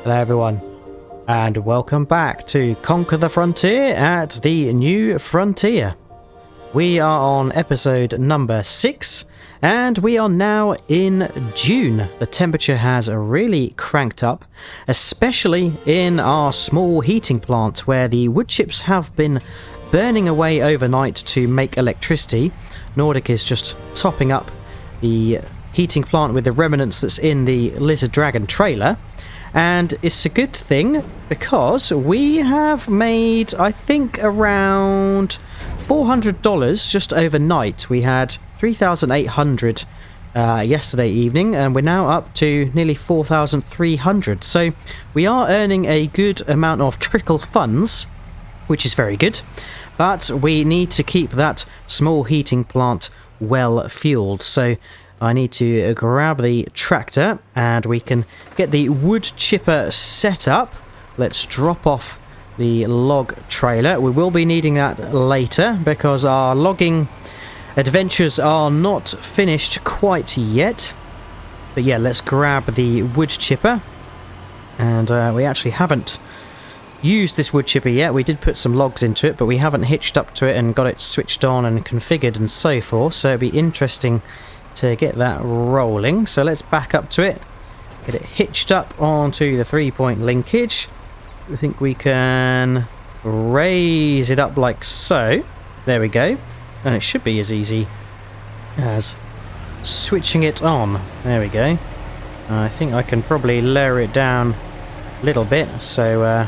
Hello everyone, and welcome back to Conquer the Frontier at the New Frontier. We are on episode number 6, and we are now in June. The temperature has really cranked up, especially in our small heating plant where the wood chips have been burning away overnight to make electricity. Nordic is just topping up the heating plant with the remnants that's in the Lizard Dragon trailer. And it's a good thing because we have made, I think, around $400 just overnight. We had $3,800 yesterday evening, and we're now up to nearly $4,300. So we are earning a good amount of trickle funds, which is very good. But we need to keep that small heating plant well fueled. So I need to grab the tractor and we can get the wood chipper set up. Let's drop off the log trailer. We will be needing that later because our logging adventures are not finished quite yet. But yeah, let's grab the wood chipper. And we actually haven't used this wood chipper yet. We did put some logs into it, but we haven't hitched up to it and got it switched on and configured and so forth. So it'd be interesting to get that rolling. So let's back up to it, get it hitched up onto the 3-point linkage. I think we can raise it up like so. There we go. And it should be as easy as switching it on. There we go. I think I can probably lower it down a little bit. So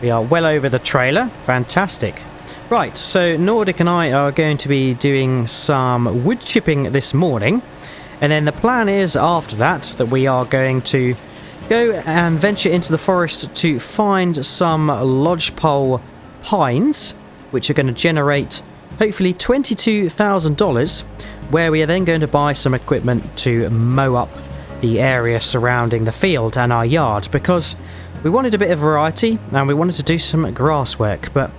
we are well over the trailer. Fantastic. Right, so Nordic and I are going to be doing some wood chipping this morning, and then the plan is after that we are going to go and venture into the forest to find some lodgepole pines, which are going to generate hopefully $22,000, where we are then going to buy some equipment to mow up the area surrounding the field and our yard, because we wanted a bit of variety and we wanted to do some grass work. But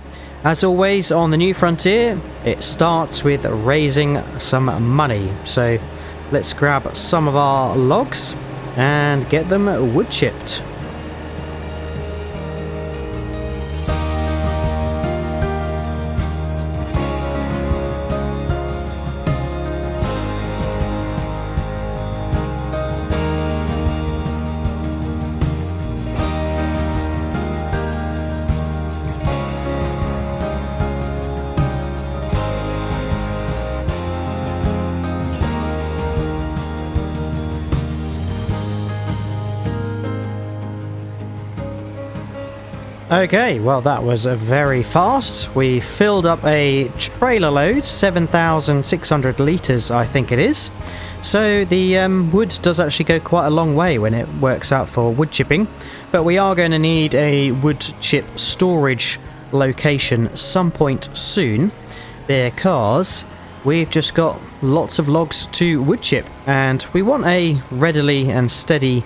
as always on the New Frontier, it starts with raising some money. So let's grab some of our logs and get them wood chipped. Okay, well that was very fast. We filled up a trailer load, 7,600 litres I think it is. So the wood does actually go quite a long way when it works out for wood chipping. But we are going to need a wood chip storage location some point soon, because we've just got lots of logs to wood chip, and we want a readily and steady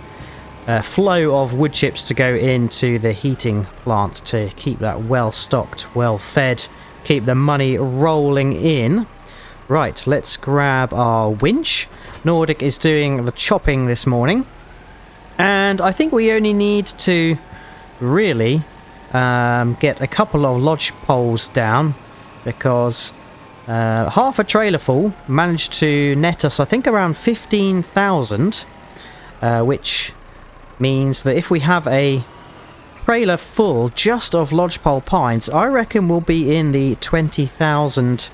flow of wood chips to go into the heating plant to keep that well stocked, well fed, keep the money rolling in. Right, let's grab our winch. Nordic is doing the chopping this morning, and I think we only need to really get a couple of lodge poles down, because half a trailer full managed to net us I think around 15,000, which means that if we have a trailer full just of lodgepole pines, I reckon we'll be in the 20,000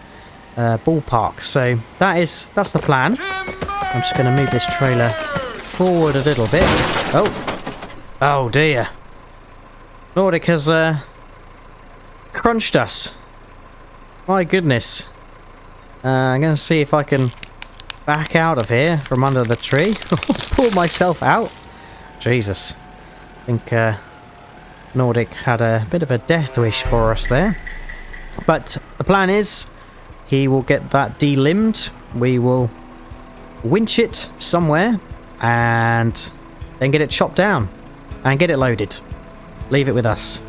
ballpark. So that's the plan. I'm just going to move this trailer forward a little bit. Oh dear. Nordic has crunched us. My goodness. I'm going to see if I can back out of here from under the tree. Pull myself out. Jesus, I think Nordic had a bit of a death wish for us there. But the plan is he will get that delimbed, we will winch it somewhere, and then get it chopped down and get it loaded. Leave it with us.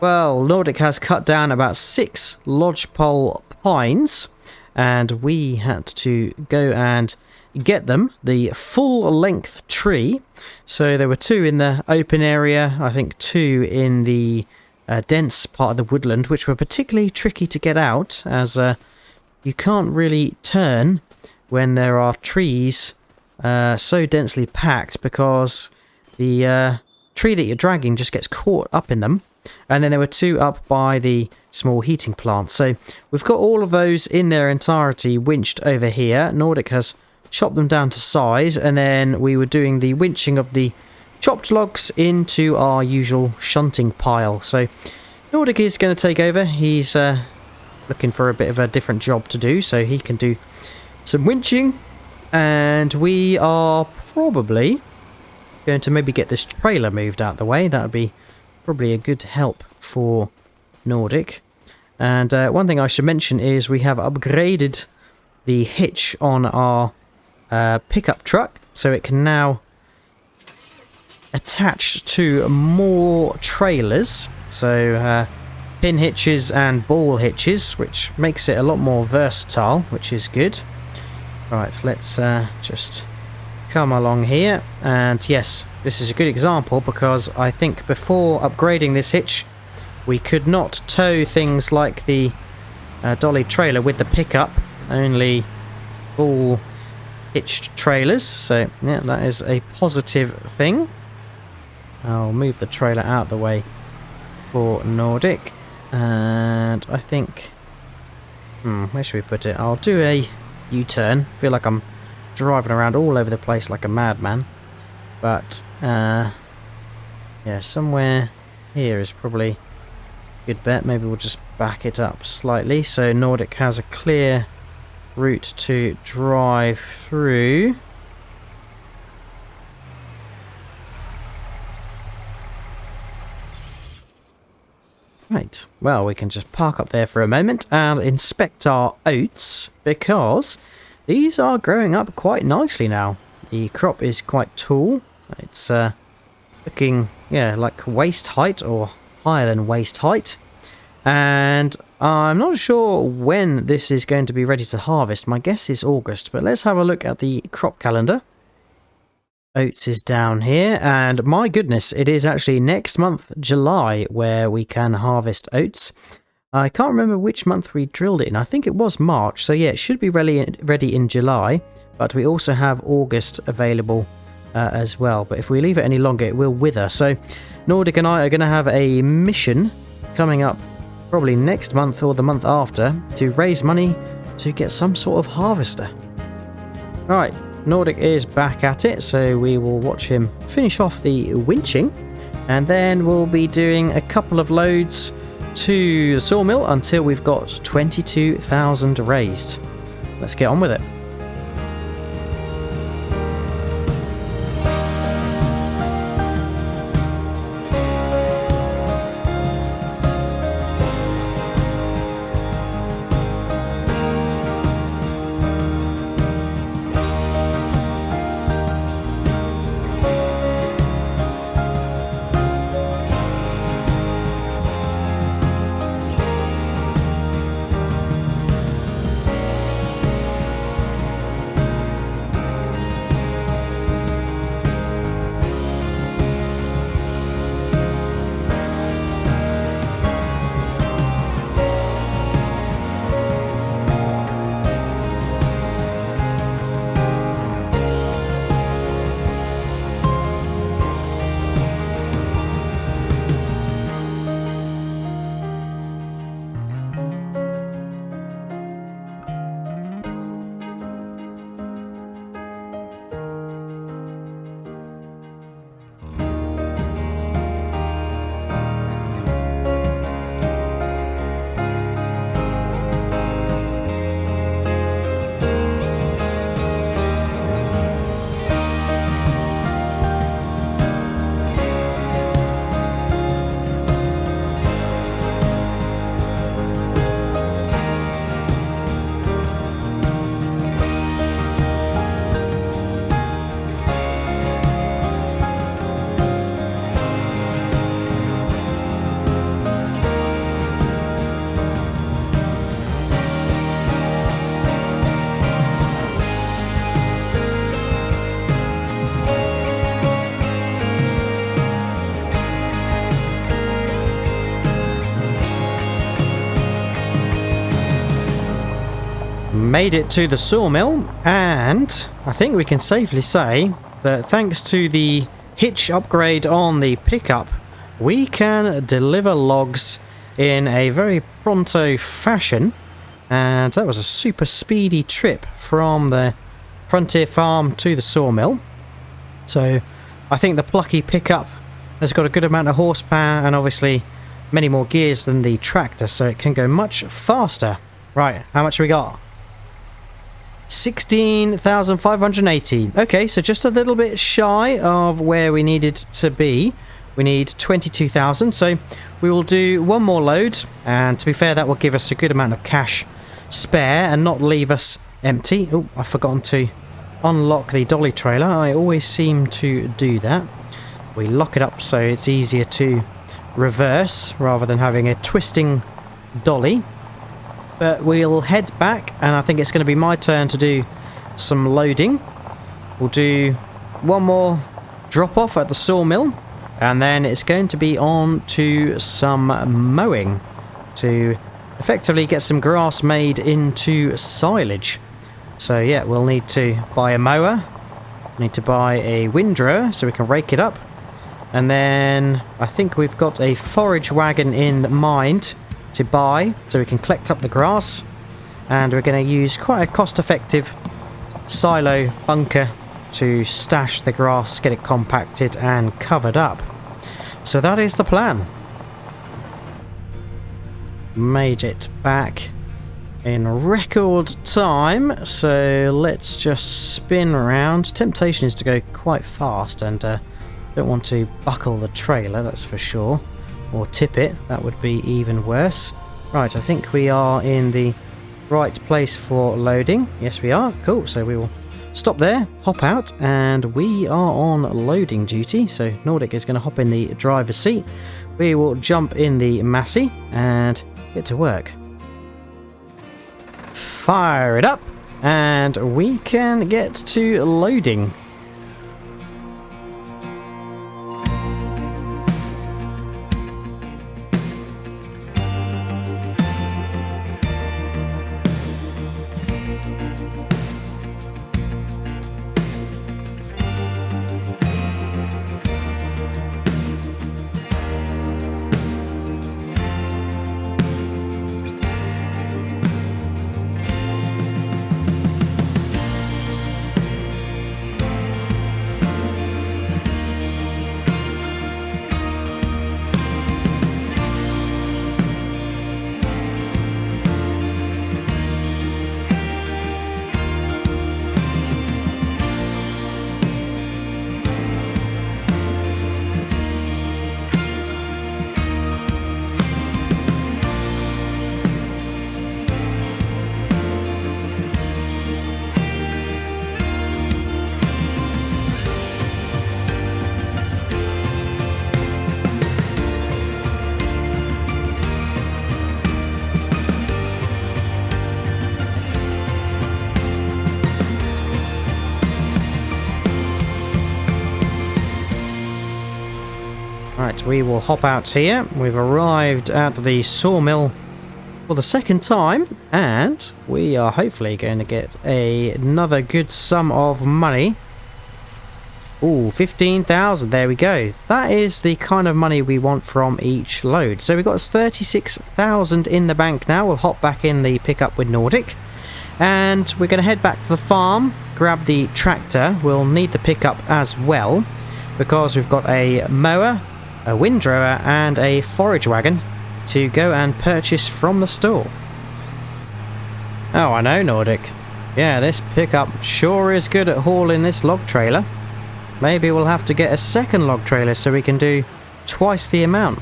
Well, Nordic has cut down about 6 lodgepole pines, and we had to go and get them the full length tree. So there were 2 in the open area, I think 2 in the dense part of the woodland, which were particularly tricky to get out, as you can't really turn when there are trees so densely packed, because the tree that you're dragging just gets caught up in them. And then there were 2 up by the small heating plant. So we've got all of those in their entirety winched over here. Nordic has chopped them down to size, and then we were doing the winching of the chopped logs into our usual shunting pile. So Nordic is going to take over. He's looking for a bit of a different job to do, so he can do some winching. And we are probably going to maybe get this trailer moved out the way. That would be probably a good help for Nordic. And one thing I should mention is we have upgraded the hitch on our pickup truck, so it can now attach to more trailers. So pin hitches and ball hitches, which makes it a lot more versatile, which is good. Right, let's just come along here. And yes, this is a good example, because I think before upgrading this hitch we could not tow things like the dolly trailer with the pickup, only all hitched trailers. So yeah, that is a positive thing. I'll move the trailer out the way for Nordic, and I think where should we put it? I'll do a U-turn. Feel like I'm driving around all over the place like a madman, but yeah, somewhere here is probably a good bet. Maybe we'll just back it up slightly so Nordic has a clear route to drive through. Right, well, we can just park up there for a moment and inspect our oats, because these are growing up quite nicely now. The crop is quite tall. It's looking, yeah, like waist height or higher than waist height. And I'm not sure when this is going to be ready to harvest. My guess is August, but let's have a look at the crop calendar. Oats is down here, and my goodness, it is actually next month, July, where we can harvest oats. I can't remember which month we drilled it in. I think it was March, so yeah, it should be ready in July, but we also have August available as well. But if we leave it any longer, it will wither. So Nordic and I are going to have a mission coming up probably next month or the month after to raise money to get some sort of harvester. Right. Nordic is back at it, so we will watch him finish off the winching, and then we'll be doing a couple of loads to the sawmill until we've got 22,000 raised. Let's get on with it. made it to the sawmill, and I think we can safely say that thanks to the hitch upgrade on the pickup, we can deliver logs in a very pronto fashion. And that was a super speedy trip from the Frontier farm to the sawmill. So I think the plucky pickup has got a good amount of horsepower and obviously many more gears than the tractor, so it can go much faster. Right, how much we got? 16,580. Okay, so just a little bit shy of where we needed to be. We need 22,000, so we will do one more load, and to be fair, that will give us a good amount of cash spare and not leave us empty. Oh, I've forgotten to unlock the dolly trailer. I always seem to do that. We lock it up so it's easier to reverse rather than having a twisting dolly. But we'll head back, and I think it's going to be my turn to do some loading. We'll do one more drop off at the sawmill, and then it's going to be on to some mowing to effectively get some grass made into silage. So yeah, we'll need to buy a mower, need to buy a windrower so we can rake it up, and then I think we've got a forage wagon in mind to buy so we can collect up the grass, and we're going to use quite a cost-effective silo bunker to stash the grass, get it compacted and covered up. So that is the plan. Made it back in record time, so let's just spin around. Temptation is to go quite fast, and don't want to buckle the trailer, that's for sure, or tip it, that would be even worse. Right, I think we are in the right place for loading. Yes, we are. Cool, so we will stop there, hop out, and we are on loading duty. So Nordic is going to hop in the driver's seat. We will jump in the Massey and get to work. Fire it up, and we can get to loading. Right, we will hop out here. We've arrived at the sawmill for the second time, and we are hopefully going to get another good sum of money. Ooh, 15,000, there we go. That is the kind of money we want from each load. So we've got 36,000 in the bank now. We'll hop back in the pickup with Nordic, and we're going to head back to the farm, grab the tractor. We'll need the pickup as well, because we've got a mower, a windrower and a forage wagon to go and purchase from the store. Oh, I know, Nordic. Yeah, this pickup sure is good at hauling this log trailer. Maybe we'll have to get a second log trailer so we can do twice the amount.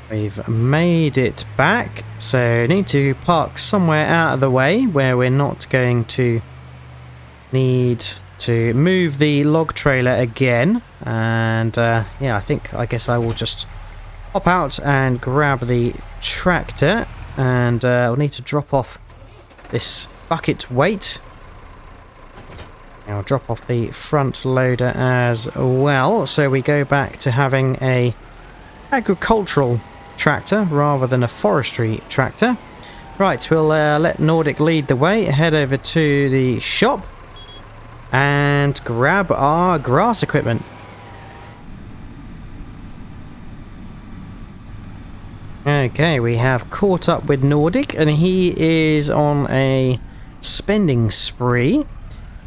We've made it back, so need to park somewhere out of the way where we're not going to need to move the log trailer again. And yeah, I guess I will just hop out and grab the tractor, and I'll need to drop off this bucket weight. I'll drop off the front loader as well, so we go back to having a agricultural tractor rather than a forestry tractor. Right, we'll let Nordic lead the way, head over to the shop and grab our grass equipment. Okay, we have caught up with Nordic and he is on a spending spree.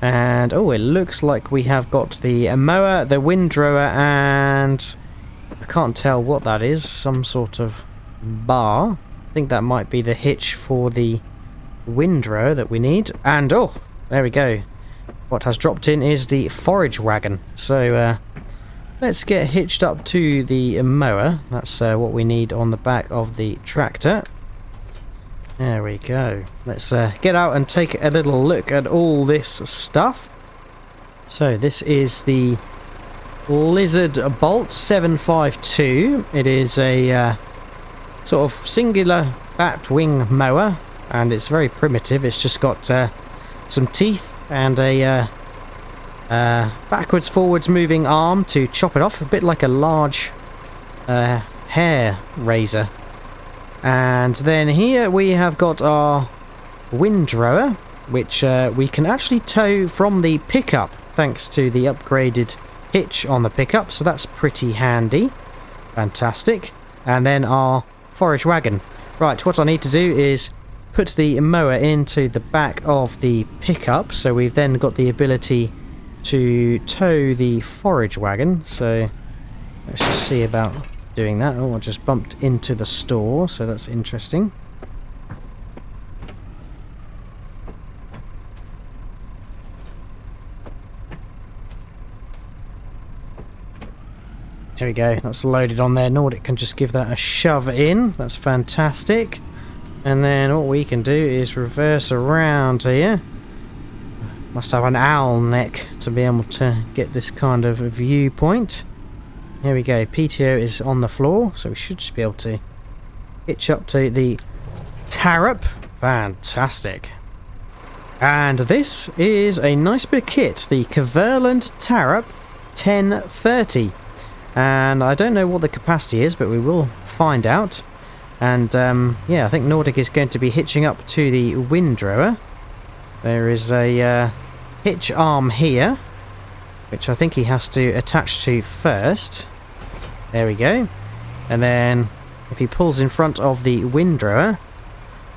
And oh, it looks like we have got the mower, the windrower, and I can't tell what that is. Some sort of bar. I think that might be the hitch for the windrower that we need. And oh, there we go. What has dropped in is the forage wagon. So let's get hitched up to the mower. That's what we need on the back of the tractor. There we go. Let's get out and take a little look at all this stuff. So this is the Lizard Bolt 752. It is a sort of singular bat wing mower, and it's very primitive. It's just got some teeth and a backwards forwards moving arm to chop it off, a bit like a large hair razor. And then here we have got our windrower, which we can actually tow from the pickup thanks to the upgraded hitch on the pickup, so that's pretty handy. Fantastic. And then our forage wagon. Right, what I need to do is put the mower into the back of the pickup, so we've then got the ability to tow the forage wagon. So let's just see about doing that. Oh, I just bumped into the store, so that's interesting. There we go, that's loaded on there. Nordic can just give that a shove in. That's fantastic. And then what we can do is reverse around here. Must have an owl neck to be able to get this kind of viewpoint. Here we go, PTO is on the floor, so we should just be able to hitch up to the tarp. Fantastic. And this is a nice bit of kit, the Kverland Tarp 1030. And I don't know what the capacity is, but we will find out. And yeah, I think Nordic is going to be hitching up to the windrower. There is a hitch arm here, which I think he has to attach to first. There we go. And then if he pulls in front of the windrower,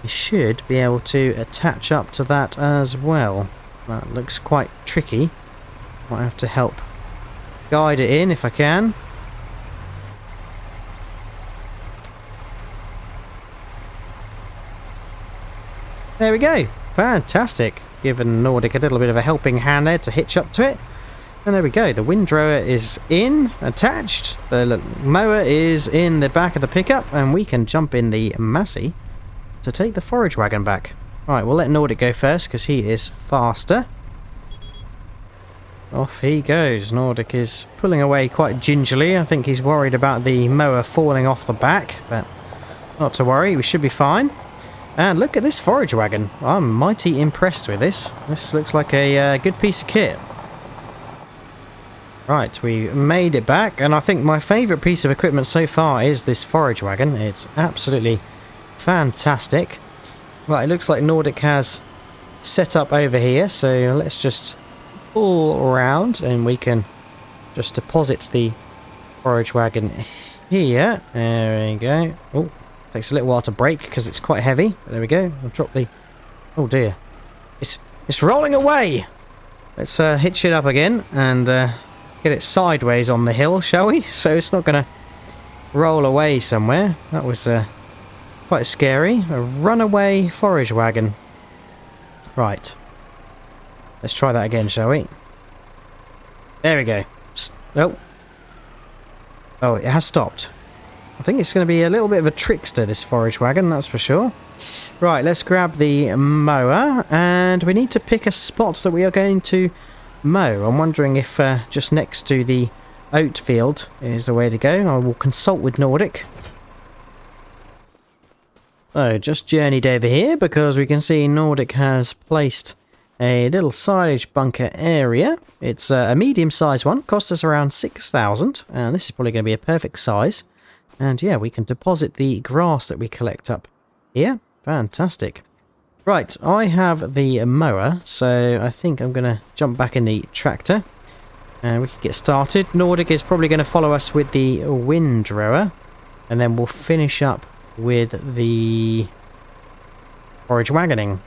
he should be able to attach up to that as well. That looks quite tricky. Might have to help guide it in if I can. There we go. Fantastic. Giving Nordic a little bit of a helping hand there to hitch up to it. And there we go. The windrower is in, attached. The mower is in the back of the pickup, and we can jump in the Massey to take the forage wagon back. Alright, we'll let Nordic go first because he is faster. Off he goes. Nordic is pulling away quite gingerly. I think he's worried about the mower falling off the back, but not to worry, we should be fine. And look at this forage wagon. I'm mighty impressed with this. This looks like a good piece of kit. Right, we made it back, and I think my favourite piece of equipment so far is this forage wagon. It's absolutely fantastic. Right, it looks like Nordic has set up over here, so let's just pull around and we can just deposit the forage wagon here. There we go. Oh, takes a little while to brake because it's quite heavy. But there we go. I'll drop the... Oh dear. It's rolling away! Let's hitch it up again and get it sideways on the hill, shall we? So it's not going to roll away somewhere. That was quite scary. A runaway forage wagon. Right. Let's try that again, shall we? There we go. Oh. Oh, it has stopped. I think it's going to be a little bit of a trickster, this forage wagon, that's for sure. Right, let's grab the mower, and we need to pick a spot that we are going to mow. I'm wondering if just next to the oat field is the way to go. I will consult with Nordic. So, just journeyed over here because we can see Nordic has placed a little silage bunker area. It's a medium-sized one, cost us around 6,000, and this is probably going to be a perfect size. And yeah, we can deposit the grass that we collect up here. Fantastic. Right, I have the mower, so I think I'm going to jump back in the tractor. And we can get started. Nordic is probably going to follow us with the windrower. And then we'll finish up with the forage wagoning.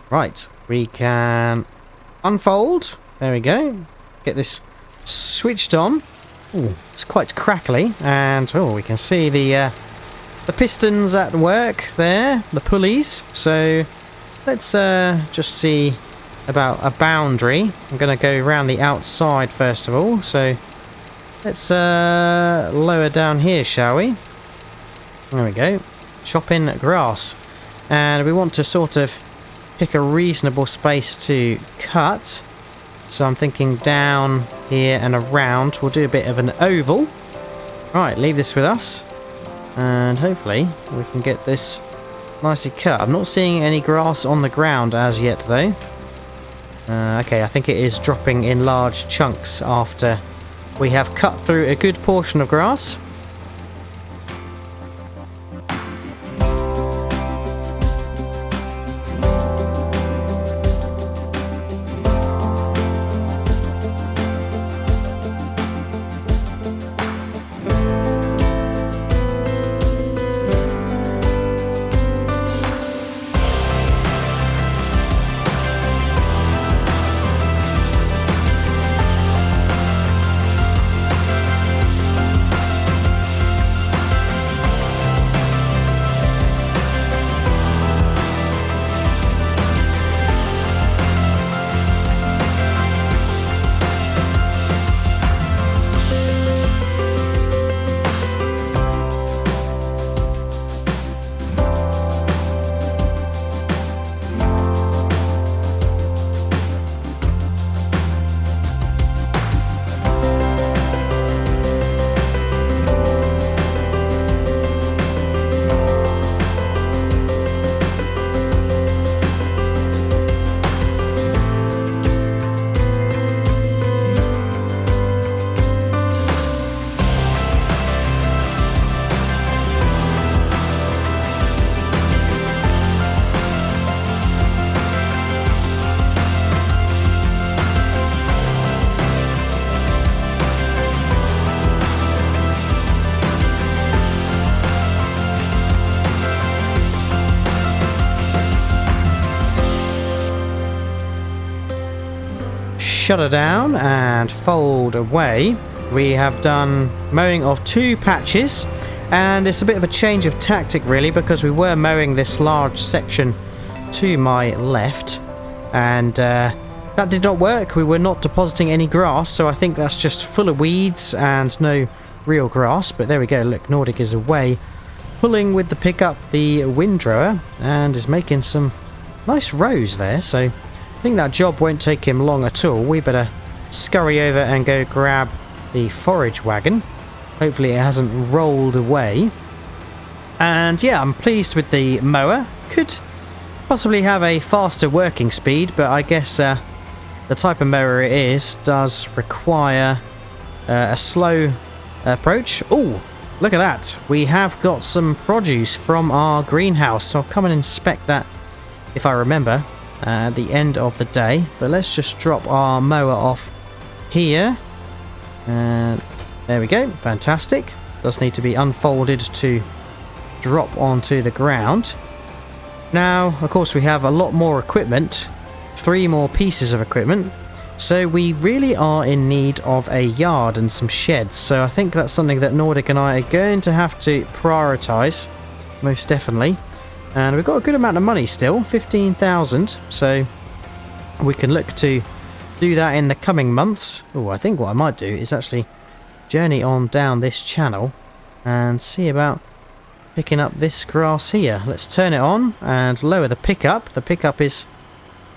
Right, we can unfold. There we go. Get this switched on. Ooh, it's quite crackly. And oh, we can see the pistons at work there, the pulleys. So let's just see about a boundary. I'm going to go around the outside first of all. So let's lower down here, shall we? There we go. Chopping grass. And we want to sort of pick a reasonable space to cut. So I'm thinking down here and around. We'll do a bit of an oval. Right, leave this with us. And hopefully we can get this nicely cut. I'm not seeing any grass on the ground as yet though. Okay, I think it is dropping in large chunks after we have cut through a good portion of grass. Shutter down and fold away. We have done mowing of 2 patches, and it's a bit of a change of tactic really, because we were mowing this large section to my left, and that did not work. We were not depositing any grass, so I think that's just full of weeds and no real grass. But there we go, look, Nordic is away pulling with the pickup the windrower and is making some nice rows there, so I think that job won't take him long at all. We better scurry over and go grab the forage wagon. Hopefully it hasn't rolled away. And yeah, I'm pleased with the mower. Could possibly have a faster working speed, but I guess the type of mower it is does require a slow approach. Oh, look at that. We have got some produce from our greenhouse, so I'll come and inspect that if I remember. At the end of the day, but let's just drop our mower off here, and there we go. Fantastic. Does need to be unfolded to drop onto the ground. Now of course we have a lot more equipment, 3 more pieces of equipment, so we really are in need of a yard and some sheds. So I think that's something that Nordic and I are going to have to prioritize, most definitely. And we've got a good amount of money still, 15,000, so we can look to do that in the coming months. Oh, I think what I might do is actually journey on down this channel and see about picking up this grass here. Let's turn it on and lower the pickup. The pickup is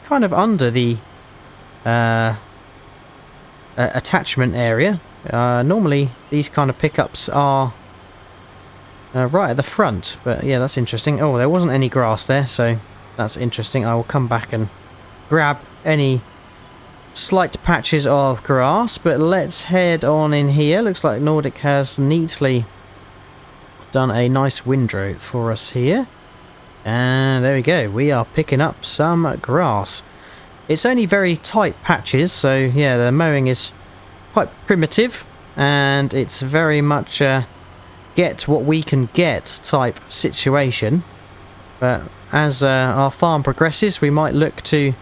kind of under the attachment area. Normally these kind of pickups are right at the front, but yeah, that's interesting. Oh, there wasn't any grass there, so that's interesting. I will come back and grab any slight patches of grass, but let's head on in here. Looks like Nordic has neatly done a nice windrow for us here. And there we go, we are picking up some grass. It's only very tight patches, so yeah, the mowing is quite primitive, and it's very much a get what we can get type situation. But as our farm progresses, we might look to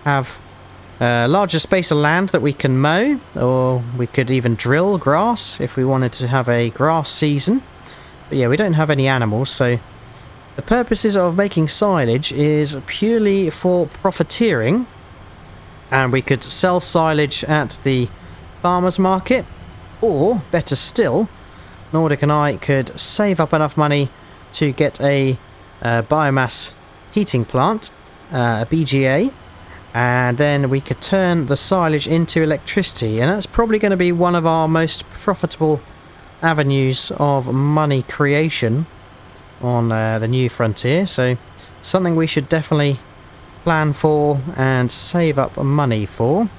have a larger space of land that we can mow, or we could even drill grass if we wanted to have a grass season. But yeah, we don't have any animals, so the purposes of making silage is purely for profiteering, and we could sell silage at the farmer's market, or better still, Nordic and I could save up enough money to get a biomass heating plant, a BGA, and then we could turn the silage into electricity, and that's probably going to be one of our most profitable avenues of money creation on the new frontier. So something we should definitely plan for and save up money for.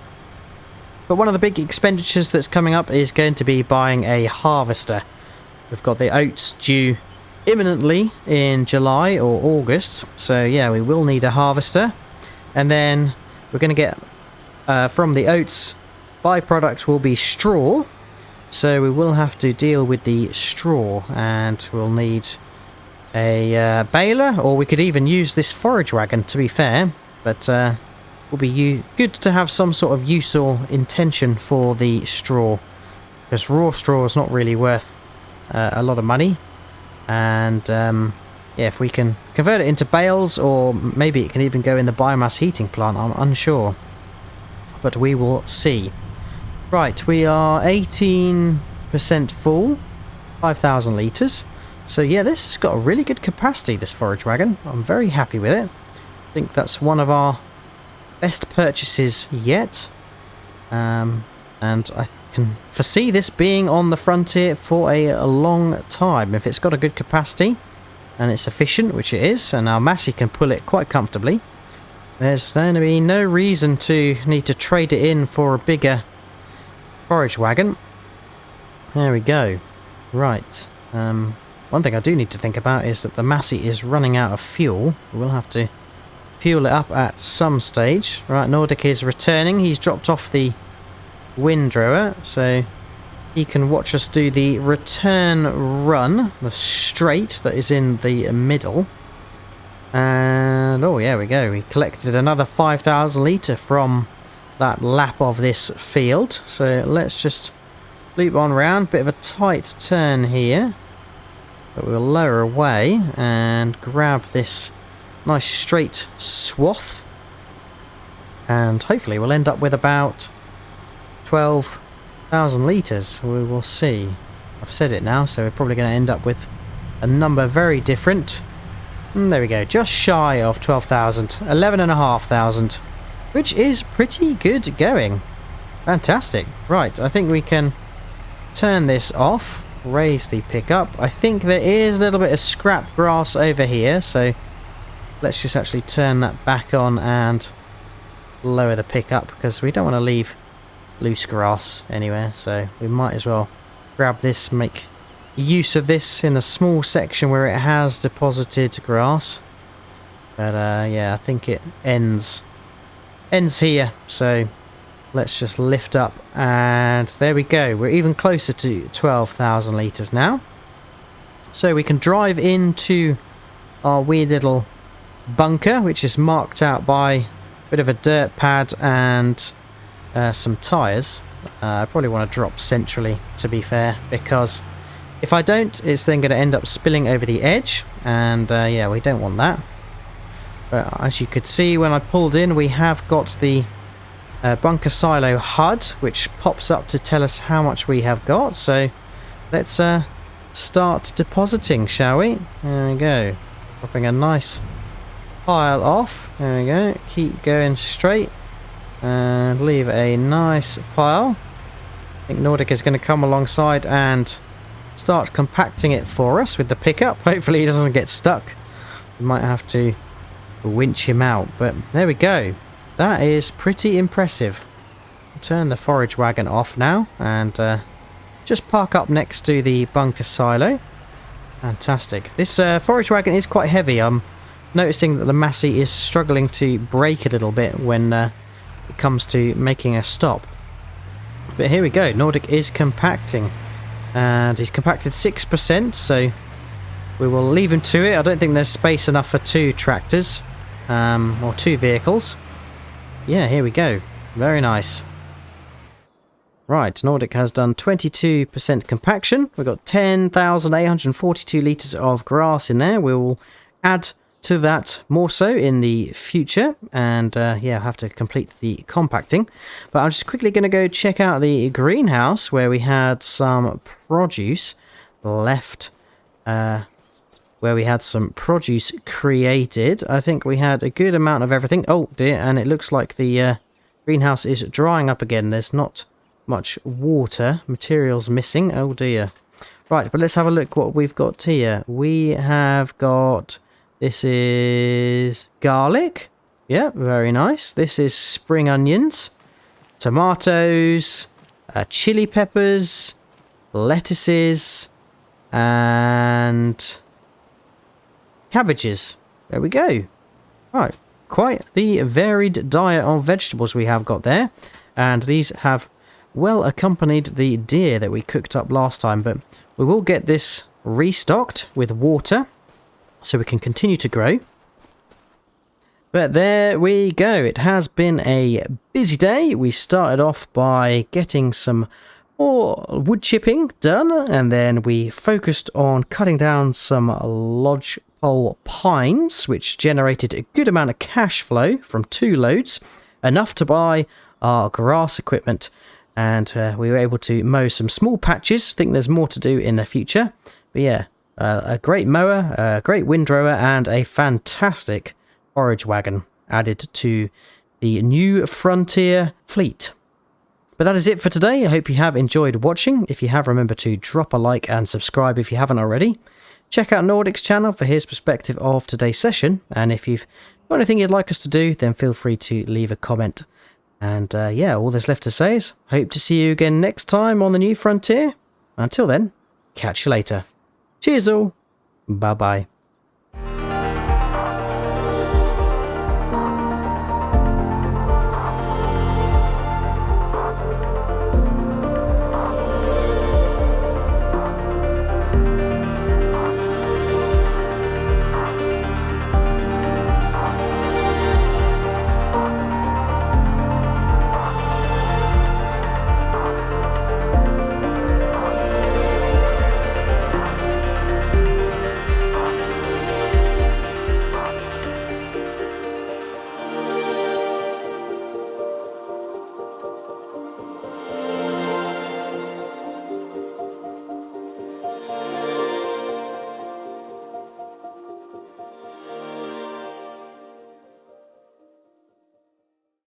But one of the big expenditures that's coming up is going to be buying a harvester. We've got the oats due imminently in July or August, so yeah, we will need a harvester. And then we're going to get from the oats, byproduct will be straw, so we will have to deal with the straw, and we'll need a baler, or we could even use this forage wagon, to be fair, but will be good to have some sort of use or intention for the straw, because raw straw is not really worth a lot of money. And yeah, if we can convert it into bales, or maybe it can even go in the biomass heating plant, I'm unsure, but we will see. Right, we are 18% full, 5,000 litres. So yeah, this has got a really good capacity, this forage wagon. I'm very happy with it. I think that's one of our best purchases yet. And I can foresee this being on the frontier for a long time. If it's got a good capacity and it's efficient, which it is, and our Massey can pull it quite comfortably, there's going to be no reason to need to trade it in for a bigger forage wagon. There we go. Right. One thing I do need to think about is that the Massey is running out of fuel. We'll have to fuel it up at some stage. Right, Nordic is returning. He's dropped off the windrower, so he can watch us do the return run, the straight that is in the middle. And oh, yeah, we go. We collected another 5,000 litre from that lap of this field. So let's just loop on round. Bit of a tight turn here, but we'll lower away and grab this nice straight swath, and hopefully we'll end up with about 12,000 litres. We will see. I've said it now, so we're probably going to end up with a number very different. And there we go, just shy of 12,000, 11,500, which is pretty good going. Fantastic. Right, I think we can turn this off, raise the pickup. I think there is a little bit of scrap grass over here, so let's just actually turn that back on and lower the pickup, because we don't want to leave loose grass anywhere, so we might as well grab this, make use of this in the small section where it has deposited grass. But yeah, I think it ends here, so let's just lift up, and there we go. We're even closer to 12,000 litres now, so we can drive into our weird little bunker, which is marked out by a bit of a dirt pad and some tyres. I probably want to drop centrally, to be fair, because if I don't, it's then going to end up spilling over the edge, and yeah, we don't want that. But as you could see when I pulled in, we have got the bunker silo HUD, which pops up to tell us how much we have got. So let's start depositing, shall we? There we go. Dropping a nice pile off. There we go. Keep going straight and leave a nice pile. I think Nordic is going to come alongside and start compacting it for us with the pickup. Hopefully he doesn't get stuck. We might have to winch him out, but there we go. That is pretty impressive. Turn the forage wagon off now and just park up next to the bunker silo. Fantastic. This forage wagon is quite heavy. I'm noticing that the Massey is struggling to brake a little bit when it comes to making a stop. But here we go. Nordic is compacting. And he's compacted 6%, so we will leave him to it. I don't think there's space enough for 2 tractors, or 2 vehicles. Yeah, here we go. Very nice. Right, Nordic has done 22% compaction. We've got 10,842 litres of grass in there. We will add to that more so in the future. And yeah, I'll have to complete the compacting. But I'm just quickly going to go check out the greenhouse where we had some produce left. Where we had some produce created. I think we had a good amount of everything. Oh dear, and it looks like the greenhouse is drying up again. There's not much water. Materials missing. Oh dear. Right, but let's have a look what we've got here. We have got... This is garlic. Yeah, very nice. This is spring onions. Tomatoes. Chili peppers. Lettuces. And... cabbages. There we go. Right, quite the varied diet of vegetables we have got there. And these have well accompanied the deer that we cooked up last time. But we will get this restocked with water so we can continue to grow. But there we go. It has been a busy day. We started off by getting some more wood chipping done, and then we focused on cutting down some lodgepole pines, which generated a good amount of cash flow from 2 loads, enough to buy our grass equipment, and we were able to mow some small patches. I think there's more to do in the future, but yeah, a great mower, a great windrower, and a fantastic forage wagon added to the new Frontier fleet. But that is it for today. I hope you have enjoyed watching. If you have, remember to drop a like and subscribe if you haven't already. Check out Nordic's channel for his perspective of today's session. And if you've got anything you'd like us to do, then feel free to leave a comment. And yeah, all there's left to say is hope to see you again next time on the New Frontier. Until then, catch you later. Cheers all. Bye bye.